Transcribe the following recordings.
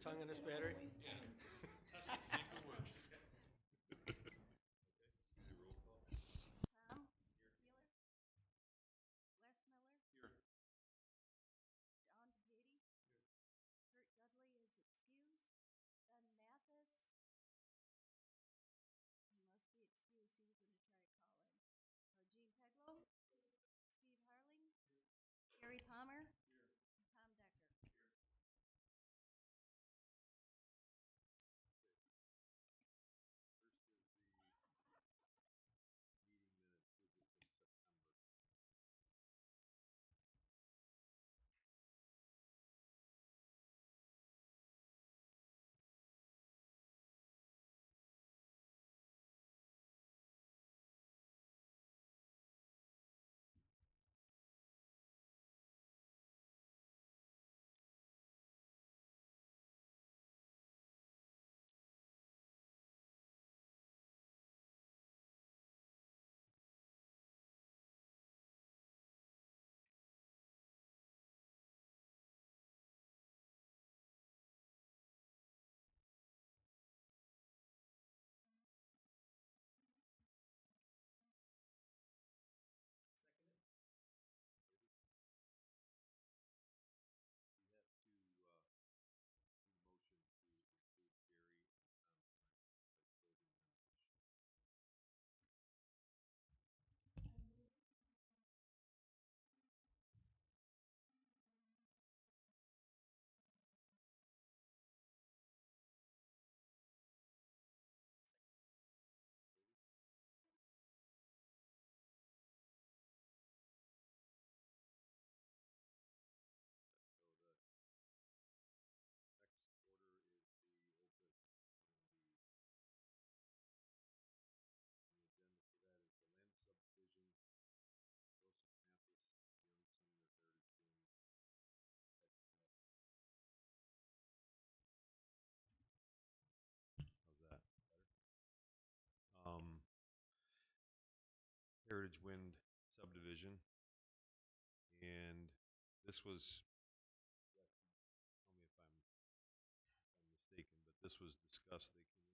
tongue on this battery? Yeah. Test to see if it works. Okay, roll call. Tom? Wheeler? Wes Miller? Here. John DePady? Kurt Dudley is excused. Ben Mathis? He must be excused. He was going to try to call in. Gene Pedro? Steve Harling? Gary Palmer? And Tom Decker. First is the meeting minutes visit from September. Second it. We have to need a motion to include Gary and Tom as voting members. So the next order is the old business. And the agenda for that is the land subdivision, Joseph Mathis, Young Sumner Heritage Wind. How's that? Better? Heritage Wind subdivision. And this was, tell me if I'm mistaken, but this was discussed. They came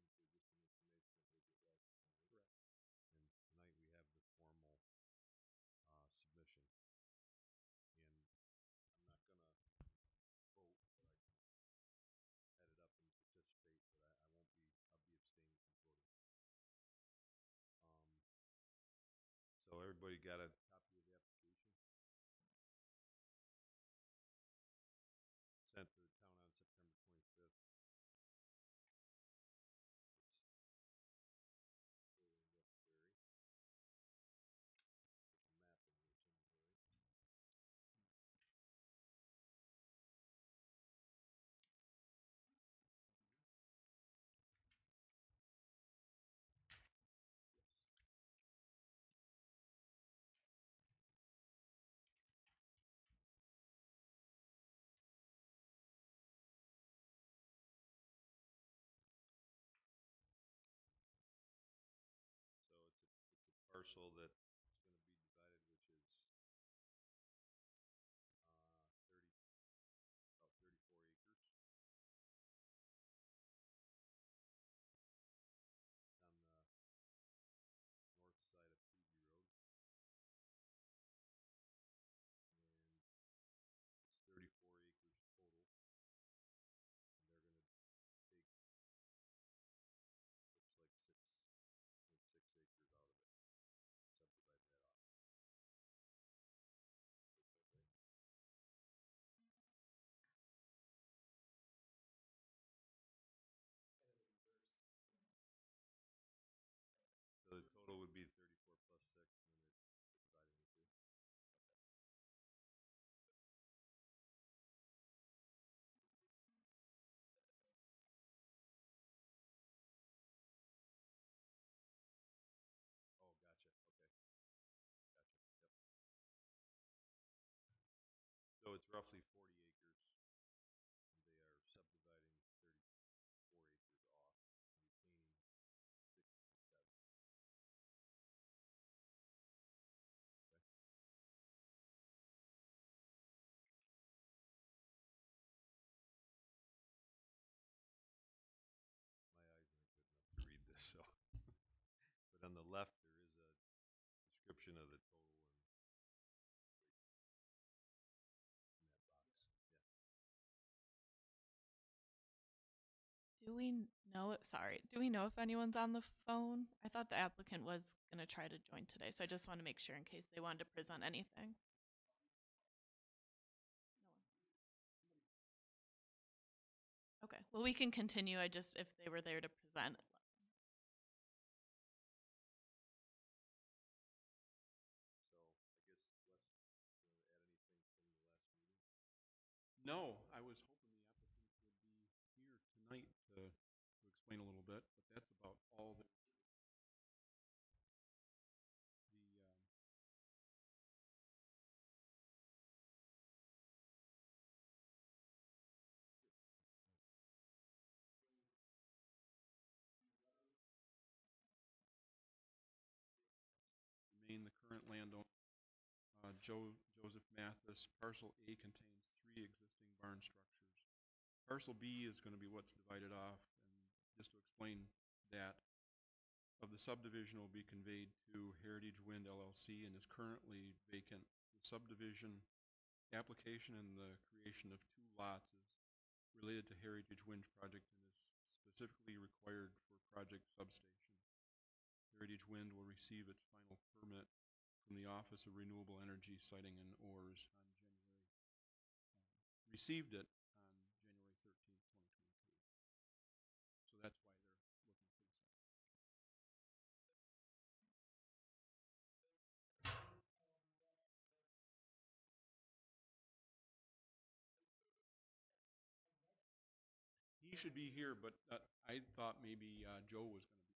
in for just some information that they get last time. Correct. And tonight we have the formal submission. And I'm not going to vote, but I can head it up and participate, but I'll be abstaining from voting. So everybody got a copy of the application? Sent to the town on September 25th. There's a map in here somewhere, right? So it's a parcel that's going to be divided, which is 34 acres. It's on the north side of Pugy Road. And it's 34 acres total. And they're going to take, looks like 6.6 acres out of it. Subdivide that off. Okay. Kind of the reverse. So the total would be 34 plus 6, and then they're dividing the 2. Okay. Oh, gotcha. Okay. Gotcha. Yep. So it's roughly 40 acres. And they are subdividing 34 acres off, retaining 6.7. Okay. the left, there is a description of the total in that box. Do we do we know if anyone's on the phone? I thought the applicant was going to try to join today, so I just want to make sure in case they wanted to present anything. No one. Okay, well, we can continue. I just, if they were there to present. So I guess, Les, you want to add anything from the last meeting? No, I was hoping the applicant would be here tonight to explain a little bit, but that's about all that. Remain the current landowner, Joseph Mathis. Parcel A contains 3 existing barn structures. Parcel B is going to be what's divided off, and just to explain that, of the subdivision will be conveyed to Heritage Wind LLC and is currently vacant. The subdivision application and the creation of 2 lots is related to Heritage Wind project and is specifically required for project substation. Heritage Wind will receive its final permit from the Office of Renewable Energy Siting and ORS on received it on January 13th, 2022. So that's why they're looking for the subdivision. He should be here, but I thought maybe Joe was going to be.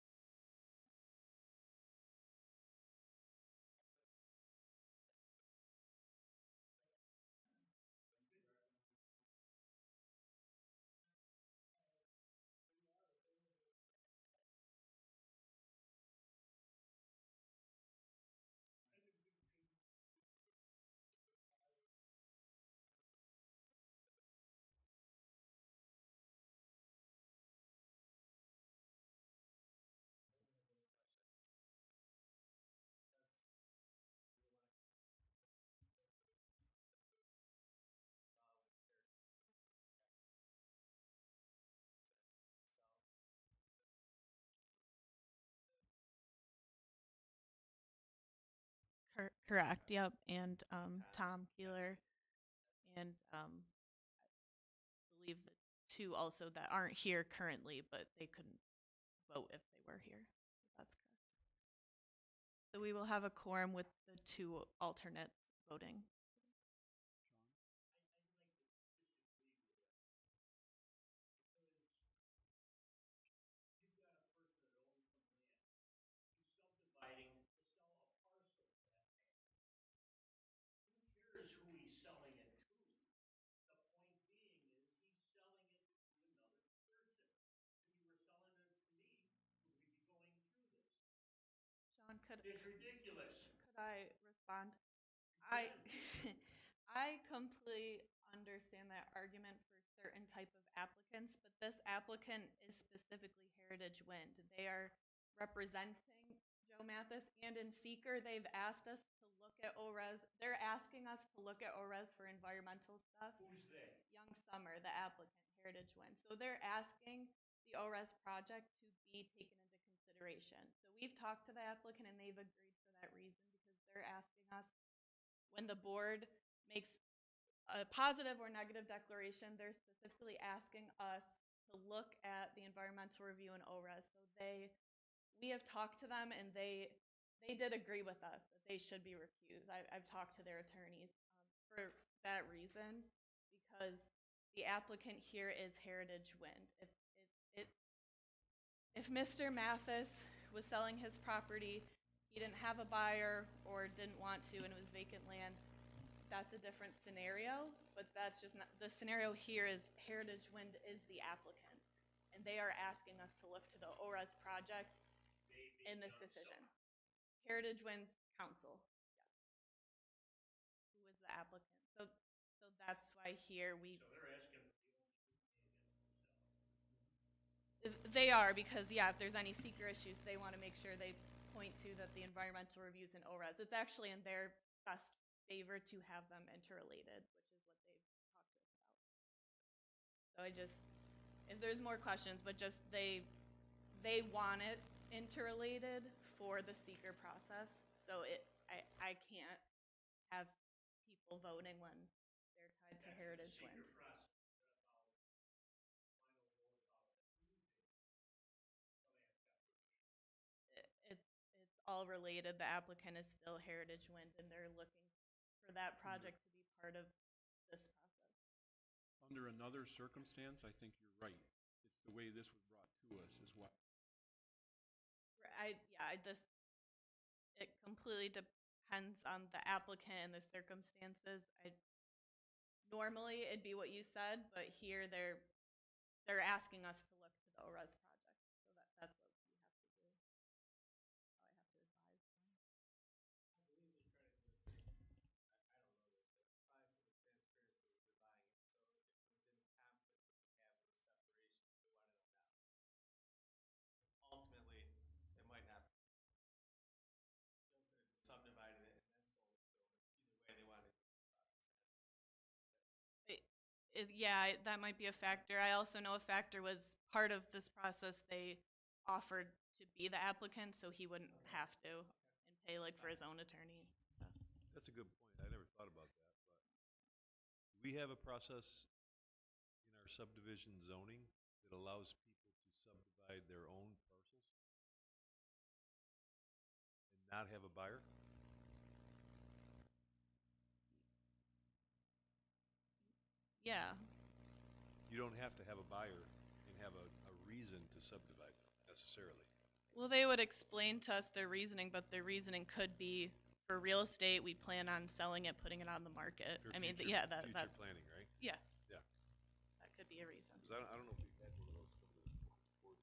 Correct. Yep. And Tom Keeler, and believe the 2 also that aren't here currently, but they couldn't vote if they were here. That's correct. So we will have a quorum with the 2 alternates voting. Subdividing to sell a parcel of that land. Who cares who he's selling it to? The point being is he's selling it to another person. If you were selling it to me, would we be going through this? Sean, It's ridiculous. could I respond? You I can. I completely understand that argument for certain type of applicants, but this applicant is specifically Heritage Wind. They are representing Joe Mathis, and in seeker they've asked us to look at ORES. They're asking us to look at ORES for environmental stuff. Who's they? Young Summer, the applicant, Heritage Wind. So they're asking the ORES project to be taken into consideration. So we've talked to the applicant and they've agreed for that reason, because they're asking us, when the board makes a positive or negative declaration, they're specifically asking us to look at the environmental review and ORES. So we have talked to them and they did agree with us that they should be recused. I've talked to their attorneys for that reason, because the applicant here is Heritage Wind. If Mr. Mathis was selling his property, he didn't have a buyer or didn't want to, and it was vacant land, that's a different scenario. But that's just not the scenario here. Is Heritage Wind is the applicant, and they are asking us to look to the ORES project in this decision. Heritage Wind's counsel, yes, who is the applicant. So that's why here we. So they're asking for the only good thing They are, because yeah, if there's any seeker issues, they want to make sure they point to that the environmental reviews and ORES, it's actually in their best favor to have them interrelated, which is what they've talked to us about. So I just, if there's more questions, but just they want it interrelated for the seeker process. So I can't have people voting when they're tied to Heritage Wind. Secret process, what about final vote about approving land separation? It's all related. The applicant is still Heritage Wind, and they're looking for that project to be part of this process. Under another circumstance, I think you're right. It's the way this was brought to us as well. It completely depends on the applicant and the circumstances. Normally it'd be what you said, but here they're asking us to look to the ORES project, so that's what we have to do. I have to advise them. I believe they try to do it. I don't know this, but probably for the transparency of who they're buying it. So if it was in conflict with what they have with the separation, they wanted them now. Ultimately, it might not. Still could have subdivided it and then sold it to them. Either way, they wanted to do the process. Yeah, that might be a factor. I also know a factor was part of this process they offered to be the applicant, so he wouldn't have to and pay like for his own attorney. That's a good point. I never thought about that, but we have a process in our subdivision zoning that allows people to subdivide their own parcels and not have a buyer. Yeah. You don't have to have a buyer and have a reason to subdivide necessarily. Well, they would explain to us their reasoning, but their reasoning could be for real estate. We plan on selling it, putting it on the market. For I mean, future, yeah, future that planning, right? yeah, Yeah. that could be a reason. Because I don't know if we've had one of those come to the board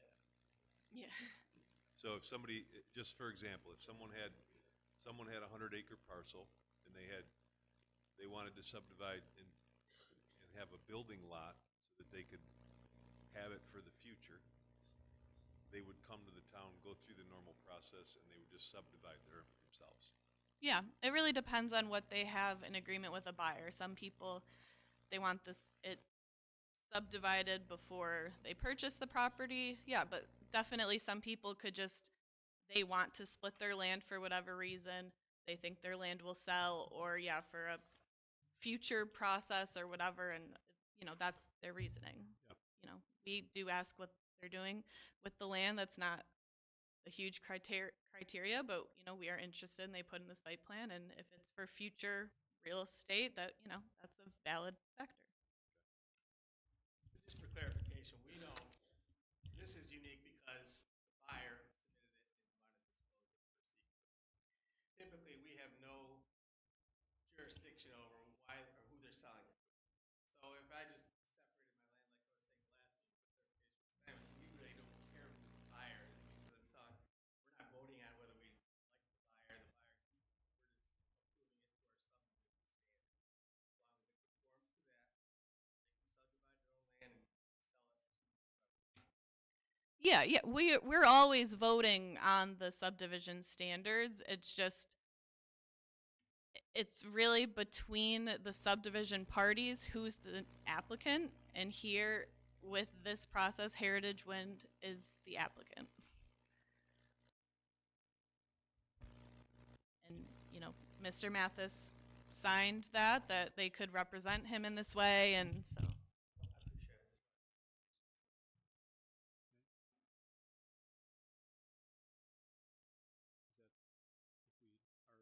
yet. Yeah. So if somebody, just for example, if someone had a 100-acre parcel and they wanted to subdivide and have a building lot so that they could have it for the future, they would come to the town, go through the normal process, and they would just subdivide themselves. Yeah, it really depends on what they have in agreement with a buyer. Some people, they want it subdivided before they purchase the property. Yeah, but definitely some people could just, they want to split their land for whatever reason. They think their land will sell, or yeah, for a future process or whatever, and that's their reasoning. Yep. We do ask what they're doing with the land. That's not a huge criteria, but we are interested, and they put in the site plan, and if it's for future real estate, that's a valid factor. Just for clarification, we know this is unique because the buyer submitted it and wanted to dispose of it for secret. Typically, we have no jurisdiction over why or who they're selling it to. So if I just separated my land, like I was saying last week for clarification, we really don't care who the buyer is. Because I'm selling, we're not voting on whether we like the buyer. The buyer, we're just approving it to our subdivision standard. As long as it conforms to that, they can subdivide their own land and sell it to whoever. Yeah, we're always voting on the subdivision standards. It's really between the subdivision parties who's the applicant, and here with this process, Heritage Wind is the applicant. And Mr. Mathis signed that they could represent him in this way, and so. I appreciate it. Is that, if we don't have any more discussion,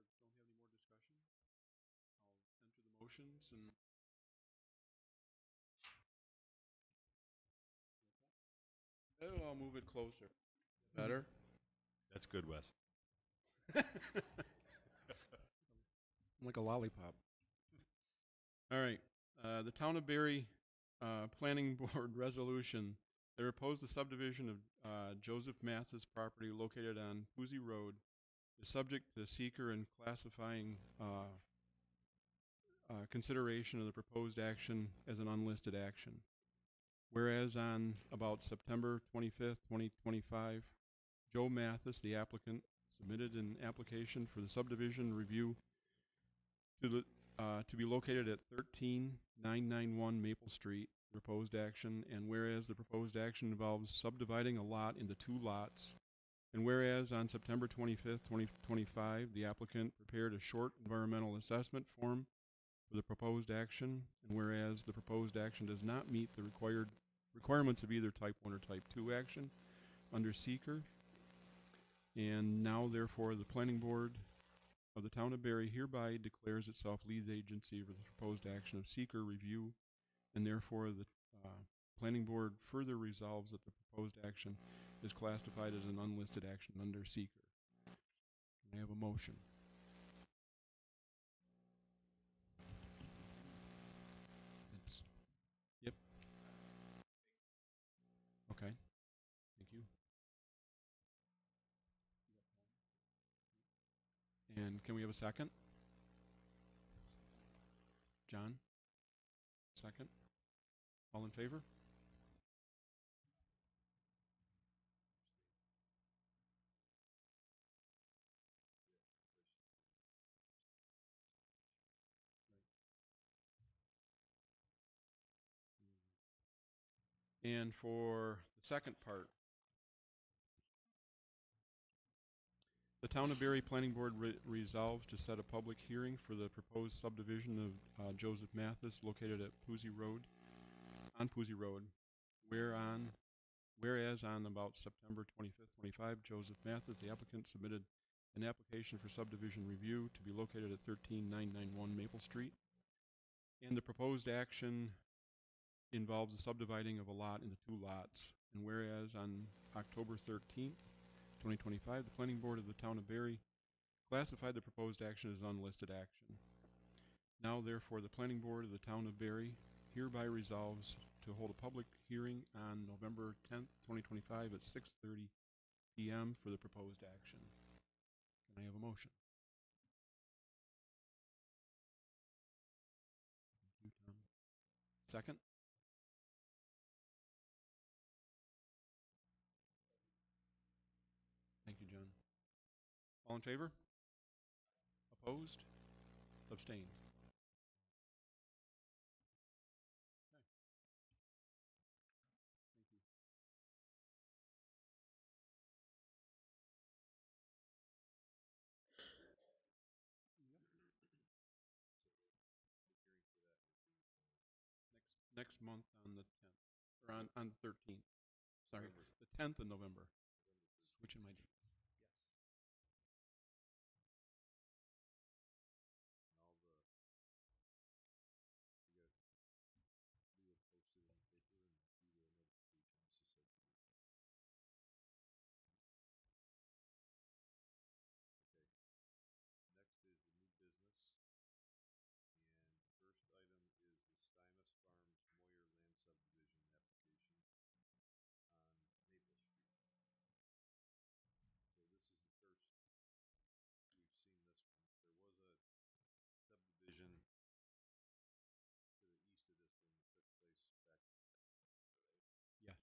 I'll enter the motions and. Oh, I'll move it closer. Better? That's good, Wes. I'm like a lollipop. All right. The Town of Barry Planning Board Resolution. They oppose the subdivision of Joseph Mathis property located on Boozy Road is subject to seeker and classifying consideration of the proposed action as an unlisted action. Whereas on about September 25th, 2025, Joe Mathis, the applicant, submitted an application for the subdivision review to be located at 13991 Maple Street, proposed action, and whereas the proposed action involves subdividing a lot into 2 lots, and whereas on September 25th, 2025, the applicant prepared a short environmental assessment form for the proposed action, and whereas the proposed action does not meet the requirements of either type 1 or type 2 action under seeker, and now therefore the planning board of the town of Barry hereby declares itself lead agency for the proposed action of seeker review, and therefore the planning board further resolves that the proposed action is classified as an unlisted action under seeker. Can I have a motion? Yep. Okay. Thank you. And can we have a second? John? Second? All in favor? And for the second part, the Town of Barry Planning Board resolves to set a public hearing for the proposed subdivision of Joseph Mathis located at Pusey Road, on Pusey Road, whereas on about September 25th, 25, Joseph Mathis, the applicant, submitted an application for subdivision review to be located at 13991 Maple Street, and the proposed action involves the subdividing of a lot into 2 lots, and whereas on October 13th, 2025, the Planning Board of the Town of Barry classified the proposed action as unlisted action. Now, therefore, the Planning Board of the Town of Barry hereby resolves to hold a public hearing on November 10th, 2025 at 6:30 p.m. for the proposed action. Can I have a motion? Thank you, Tom. Second? Thank you, John. All in favor? Opposed? Abstained? Next month on the 10th, or on the 13th. Sorry, November. the 10th of November. Switching my dates. Yes. Yes. 2 months ago.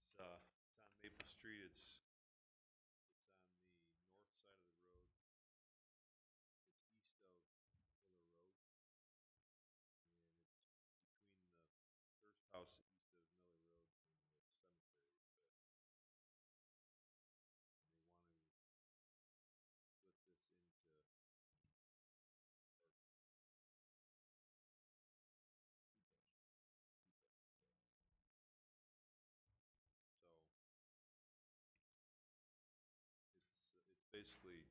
It's on Maple Street. It's on the north side of the road. It's east of Miller Road, and it's between the first house east of Miller Road and the cemetery there. And they want to split this into so it's basically taking a large farm field and making a building lot out of it between the cemetery and Mr. Moyer's house. So that's the basis of it.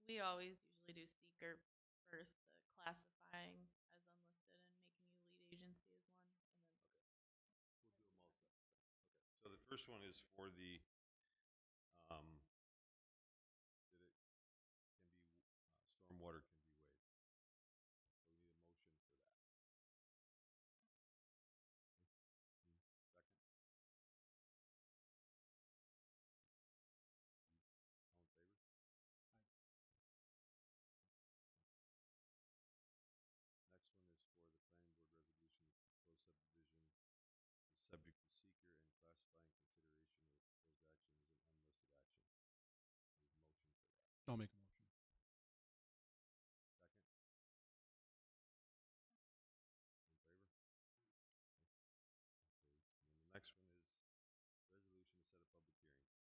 We always usually do seeker first, the classifying as unlisted and making you lead agency as one, and then We'll do them all separate. Okay. So the first one is for the, um, that it can be, stormwater can be waived. So we need a motion for that. Second? All in favor? Next one is for the planning board resolution, the proposed subdivision is subject to seeker and classifying consideration of the proposed action as an unlisted action. Need a motion for that. I'll make a motion. Second? All in favor? Okay. And then the next one is resolution to set a public hearing for the proposed subdivision. Okay, second? I make a second. Okay, all in favor? So the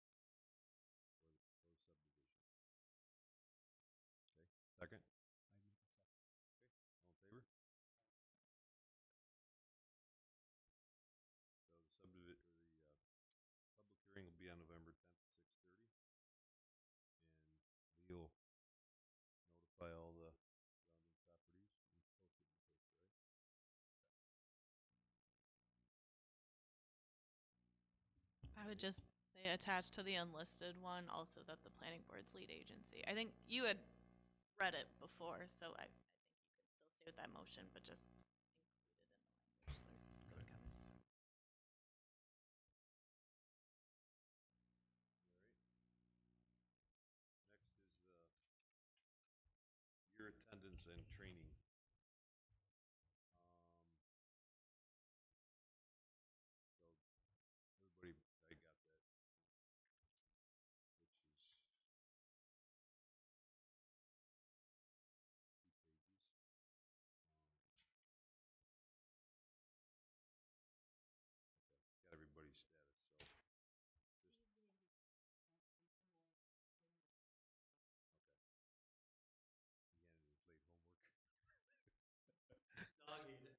subdivision, or the, public hearing will be on November 10th at 6:30. And we'll notify all the surrounding properties and post it in the paper, right? I would just say attached to the unlisted one also that the planning board's lead agency. I think you had read it before, so I think you can still stay with that motion, but just include it in the language. So go to Kevin. All right. Next is the year attendance and training. So everybody probably got that, which is 2 pages. Okay, got everybody's status. So just okay. He handed his late homework. Dog ate it.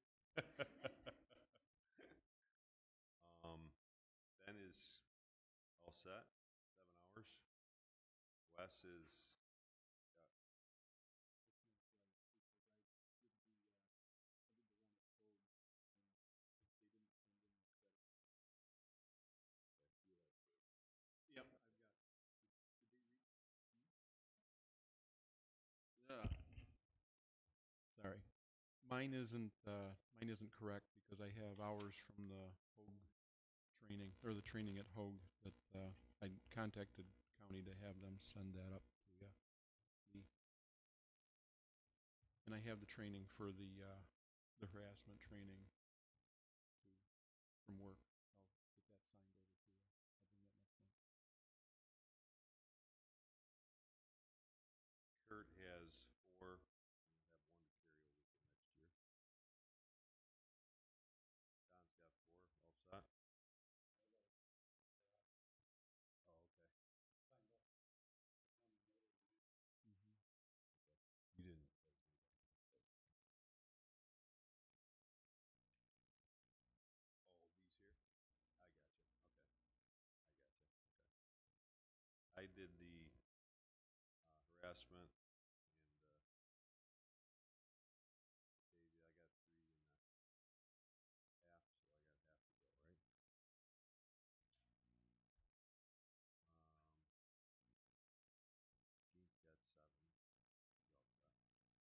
Ben is all set, 7 hours. Wes is got Yep. Yeah. Sorry. Mine isn't correct because I have hours from the Hogue training, or the training at Hogue, that I contacted county to have them send that up to me. And I have the training for the harassment training too, from work. I'll get that signed over to you. I'll bring that next month. Kurt has 4. And we'll have 1 to carry over for next year. Don's got 4. All set. Oh, okay. Mm-hmm. You didn't. Oh, these here? I gotcha. Okay. I gotcha. Okay. I did the harassment and David, I got 3 and a half, so I got half to go, right?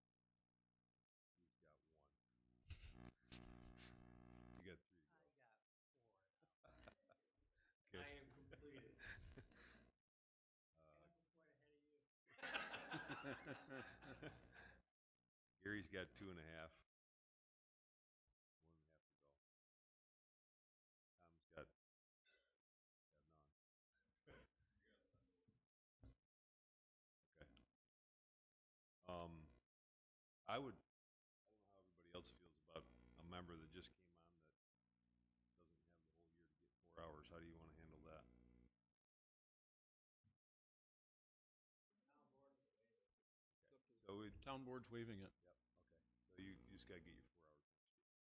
Gene's got 7. He's all set. He's got 1. You got 3 to I go. got 4 now. Okay. I am completed. Uh, Half a point ahead of you. Gary's got 2 and a half. 1 and a half to go. Tom's got none. Okay. I don't know how everybody else feels about a member that just came on that doesn't have the whole year to get 4 hours. How do you want to handle that? So we, Town board's waiving it. yep, okay. So you just gotta get your 4 hours next year.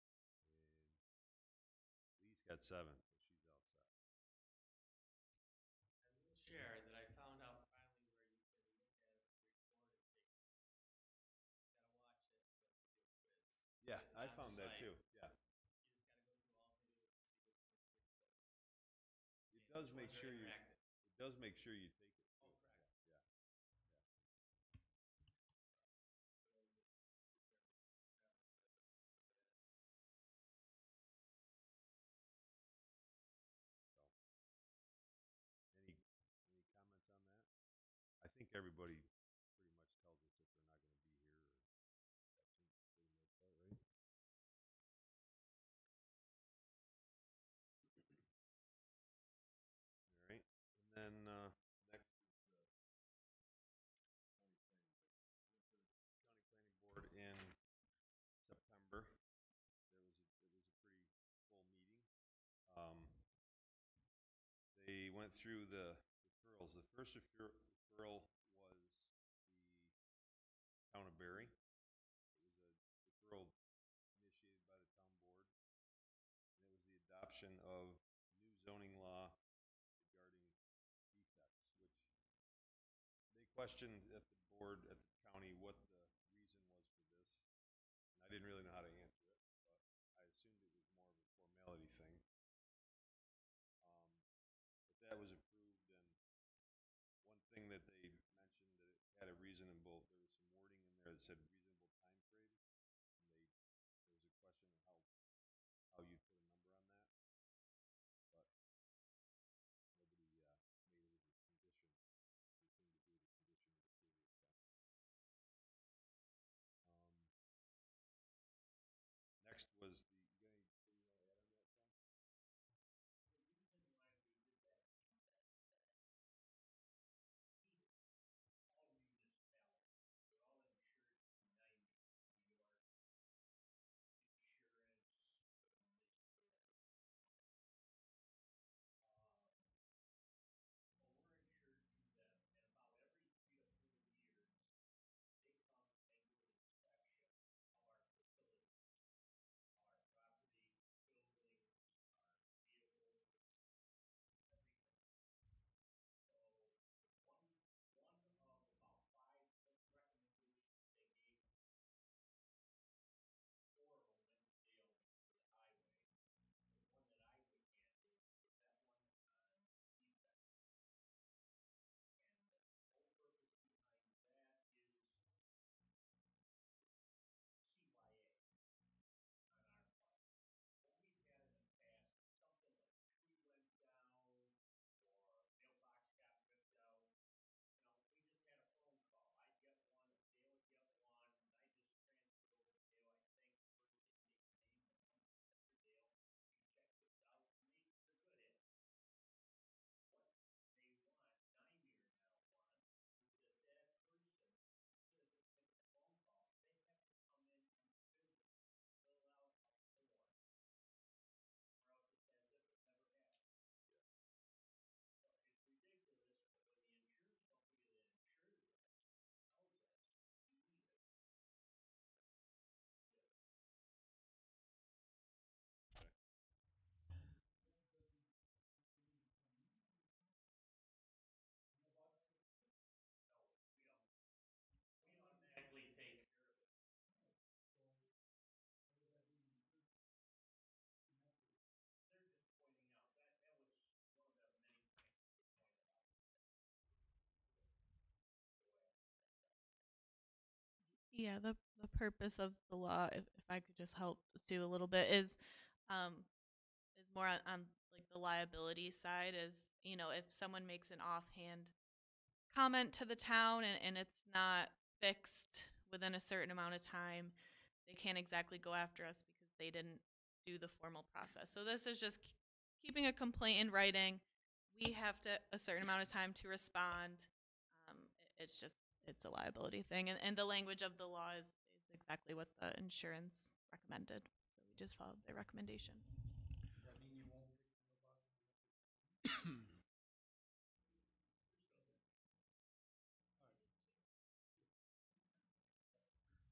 Okay. And Lee's got 7, so she's all set. I will share that I found out I on the found that site. too, yeah. You just gotta go through all videos and see which one's which building. It And does which make ones are sure interactive. it does make sure you take it. Oh, too. correct. Yeah, yeah. So, any comments on that? I think everybody pretty much tells us that they're not gonna be here or absent for the most part, right? All right, and then, next is the county planning board. Went to the county planning board in September. It was a pretty full meeting. They went through the referrals. The first referral was the town of Barry. It was a referral initiated by the town board, and it was the adoption of new zoning law regarding defects, which they questioned at the board, at the county, what the reason was for this. And I didn't really know how to answer it, but I assumed it was more of a formality thing. But that was approved, and one thing that they mentioned that it had a reasonable, there was some wording in there that said reasonable time frame, and there was a question of how you put a number on that, but nobody made it as a condition, anything to do with a condition of approval. So, next was the, you got anything you want to add on that, Sean? The reason why we did that all municipalities, we're all insured through NYMER, New York Insurance Municipality. Well, we're insured through them, and about every 3 to 4 years, they come and do an inspection of our facilities, our property, buildings, our vehicles, everything. So one of about 5 recommendations they gave us, 4 of them went to Dale for the highway. The one that I would handle was that one on defect. And the whole purpose behind that is CYA on our part. What we've had in the past, something like a tree went down or mailbox got ripped out. We just had a phone call. I'd get one, or Dale would get one, and I just transfer it over to Dale. I thank the person, take the name and number for Dale. You check this out, and they're good at it. What they want, NYMER now wants, is that person, instead of just making a phone call, they have to come in and physically fill out a form, or else it's as if it never happened. So it's ridiculous, but when the insurance company that insured us tells us we need it. Yeah. No, we don't. We automatically take care of it. They're just pointing out that was one of the many things they pointed out. Yeah, the purpose of the law, if I could just help too a little bit, is more on like the liability side. Is if someone makes an offhand comment to the town and it's not fixed within a certain amount of time, they can't exactly go after us because they didn't do the formal process. So this is just keeping a complaint in writing. We have to a certain amount of time to respond. It's just it's a liability thing, and the language of the law is exactly what the insurance recommended. So we just followed their recommendation. Does that mean you won't pick them up?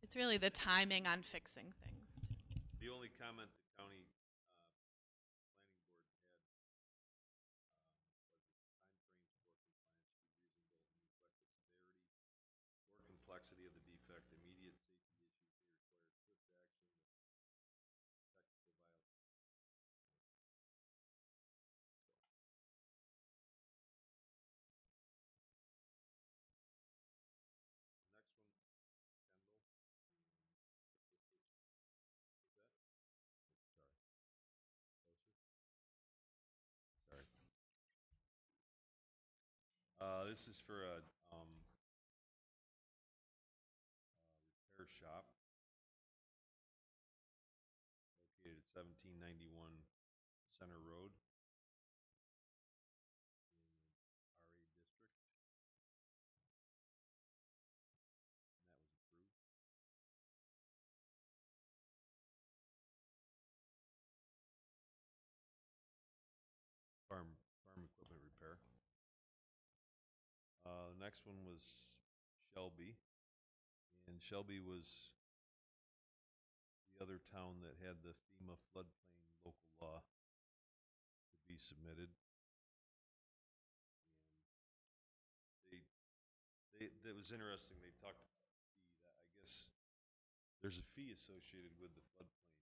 It's really the timing on fixing things. The only comment the county planning board had was that time frames for compliance should be reasonable and reflect the severity or complexity of the defect. Immediate safety issues may require swift action This is for a repair shop located at 1791 Center Road in RA District. And that was approved. Farm equipment repair. The next one was Shelby, and Shelby was the other town that had the FEMA floodplain local law to be submitted. And that was interesting. They talked about the fee. That I guess there's a fee associated with the floodplain.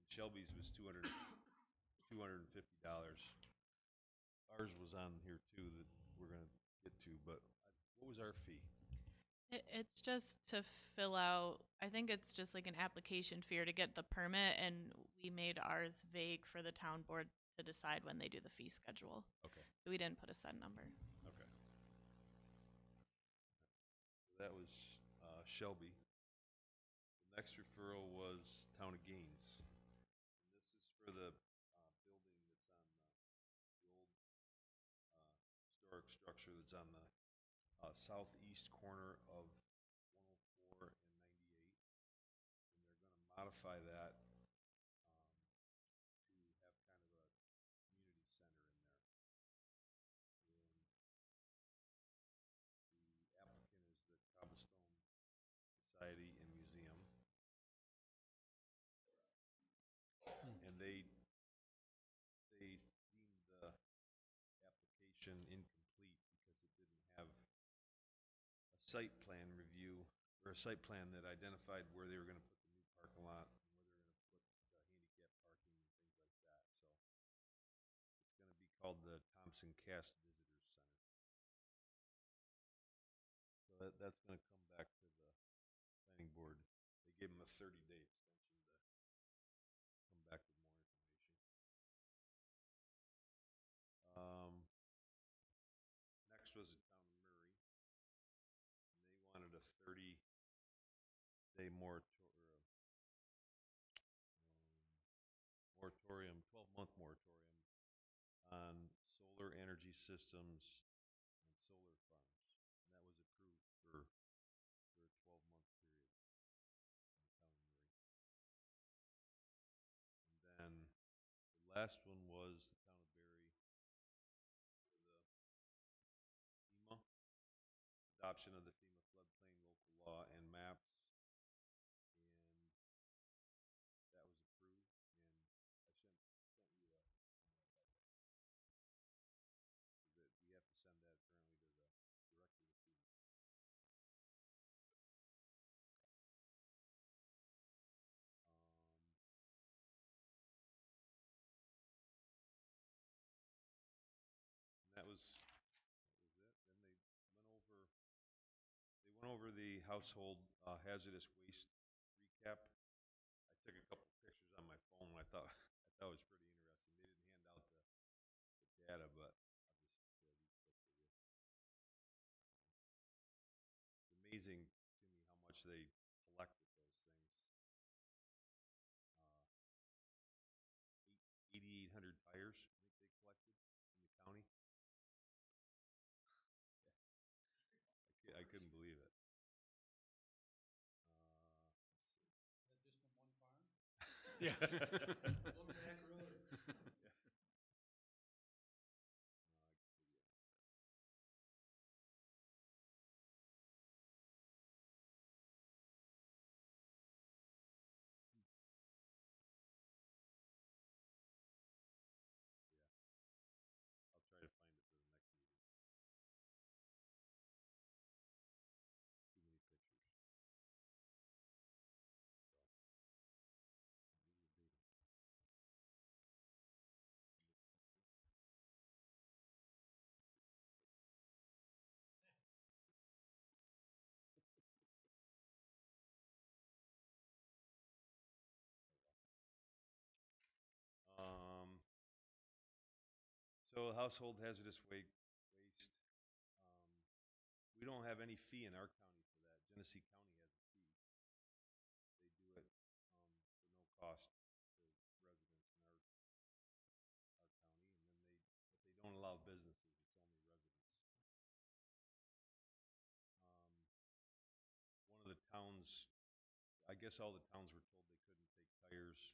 And Shelby's was $250. Ours was on here too that we're gonna get to, but what was our fee? It's just to fill out, I think it's just like an application fee or to get the permit, and we made ours vague for the town board to decide when they do the fee schedule. Okay. So we didn't put a set number. Okay. That was Shelby. The next referral was Town of Gaines. And this is for the building that's on the old historic structure that's on the southeast corner of 104 and 98. And they're going to modify that to have kind of a community center in there. And the applicant is the Cobblestone Society and Museum. And they deemed the application incomplete because it didn't have a site plan review or a site plan that identified where they were going to put the new parking lot and where they were going to put the handicap parking and things like that. So it's going to be called the Thompson Cast Visitors Center. So that's going to come back to the planning board. They gave them a 30-day extension to come back with more information. Next was the town of Murray. And they wanted a 30-day moratorium, 12-month moratorium on solar energy systems and solar farms. And that was approved for a 12-month period in the town of Murray. And then the last one was the town of Barry for the FEMA adoption of the FEMA floodplain local law and maps. And that was approved. And I sent you a email about that. So that we have to send that apparently to the director of FEMA. And that was it. Then they went over the household hazardous waste recap. I took a couple pictures on my phone. I thought it was pretty interesting. They didn't hand out the data, but I'll just share these quick with you. It's amazing to me how much they collect with those things. 8,800 tires, I think they collected in the county. I couldn't believe it. Is that just from one farm? Yeah. One back road. I'll try to find it for the next meeting. Too many pictures. So, I'll give you a date. So household hazardous waste, we don't have any fee in our county for that. Genesee County has a fee. They do it for no cost to residents in our county, and then if they don't allow businesses, it's only residents. One of the towns, I guess all the towns were told they couldn't take tires